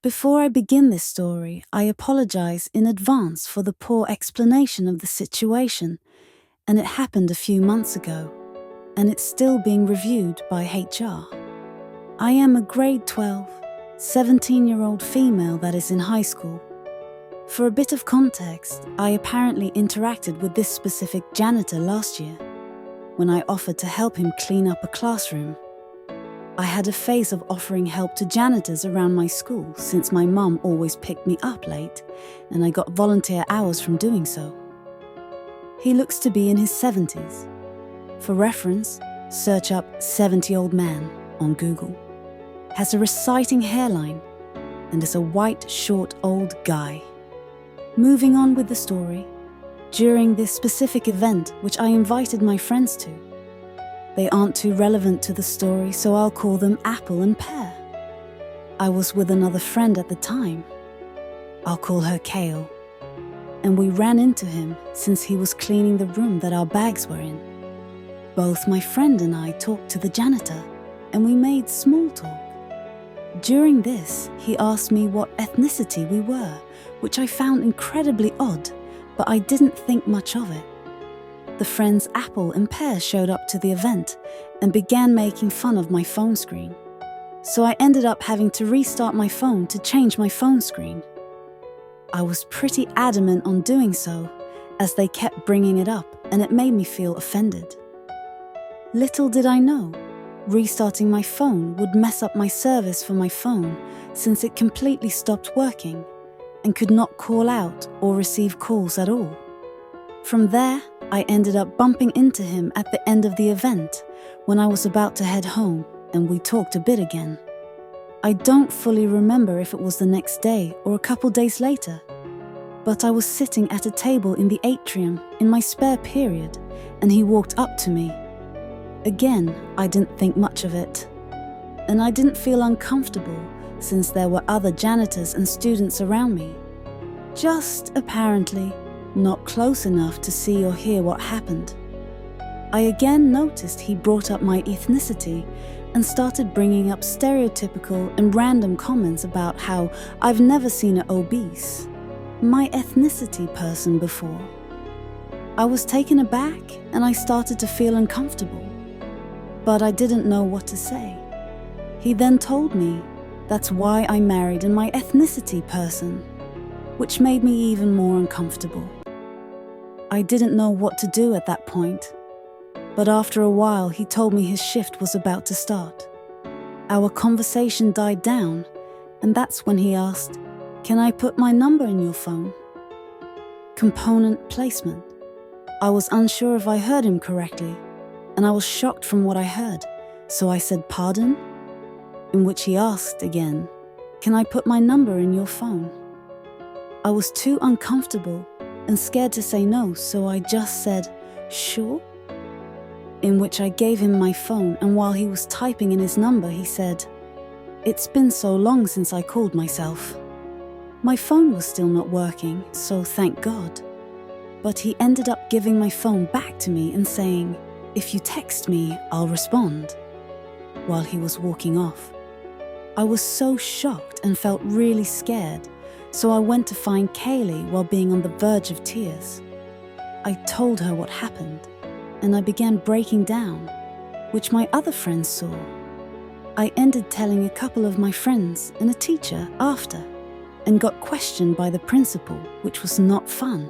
Before I begin this story, I apologize in advance for the poor explanation of the situation, and it happened a few months ago, and it's still being reviewed by HR. I am a grade 12, 17-year-old female that is in high school. For a bit of context, I apparently interacted with this specific janitor last year, when I offered to help him clean up a classroom. I had a phase of offering help to janitors around my school since my mum always picked me up late, and I got volunteer hours from doing so. He looks to be in his 70s. For reference, search up 70-old man on Google. Has a reciting hairline and is a white, short, old guy. Moving on with the story, during this specific event which I invited my friends to, they aren't too relevant to the story, so I'll call them Apple and Pear. I was with another friend at the time. I'll call her Kale. And we ran into him since he was cleaning the room that our bags were in. Both my friend and I talked to the janitor, and we made small talk. During this, he asked me what ethnicity we were, which I found incredibly odd, but I didn't think much of it. The friends Apple and Pear showed up to the event and began making fun of my phone screen. So I ended up having to restart my phone to change my phone screen. I was pretty adamant on doing so, as they kept bringing it up and it made me feel offended. Little did I know, restarting my phone would mess up my service for my phone since it completely stopped working and could not call out or receive calls at all. From there, I ended up bumping into him at the end of the event when I was about to head home, and we talked a bit again. I don't fully remember if it was the next day or a couple days later, but I was sitting at a table in the atrium in my spare period, and he walked up to me. Again, I didn't think much of it, and I didn't feel uncomfortable since there were other janitors and students around me. Just, apparently, not close enough to see or hear what happened. I again noticed he brought up my ethnicity and started bringing up stereotypical and random comments about how I've never seen an obese, my ethnicity person before. I was taken aback and I started to feel uncomfortable, but I didn't know what to say. He then told me that's why I married my ethnicity person, which made me even more uncomfortable. I didn't know what to do at that point, but after a while he told me his shift was about to start. Our conversation died down, and that's when he asked, "Can I put my number in your phone?" Component placement. I was unsure if I heard him correctly, and I was shocked from what I heard, so I said, "Pardon?" In which he asked again, "Can I put my number in your phone?" I was too uncomfortable and scared to say no, so I just said, "Sure?" In which I gave him my phone, and while he was typing in his number, he said, "It's been so long since I called myself." My phone was still not working, so thank God. But he ended up giving my phone back to me and saying, "If you text me, I'll respond," while he was walking off. I was so shocked and felt really scared, so I went to find Kaylee while being on the verge of tears. I told her what happened, and I began breaking down, which my other friends saw. I ended telling a couple of my friends and a teacher after, and got questioned by the principal, which was not fun.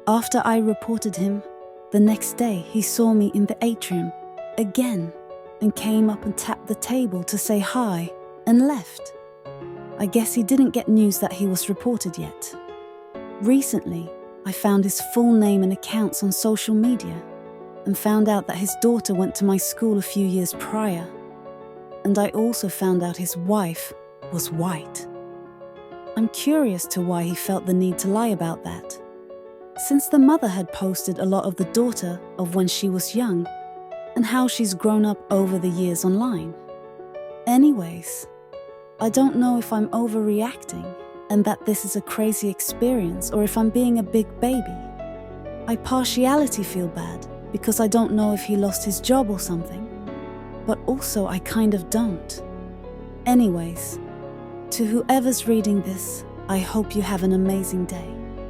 After I reported him, the next day he saw me in the atrium again and came up and tapped the table to say hi and left. I guess he didn't get news that he was reported yet. Recently, I found his full name and accounts on social media and found out that his daughter went to my school a few years prior. And I also found out his wife was white. I'm curious to why he felt the need to lie about that, since the mother had posted a lot of the daughter of when she was young and how she's grown up over the years online. Anyways, I don't know if I'm overreacting and that this is a crazy experience or if I'm being a big baby. I partiality feel bad because I don't know if he lost his job or something, but also I kind of don't. Anyways, To whoever's reading this, I hope you have an amazing day.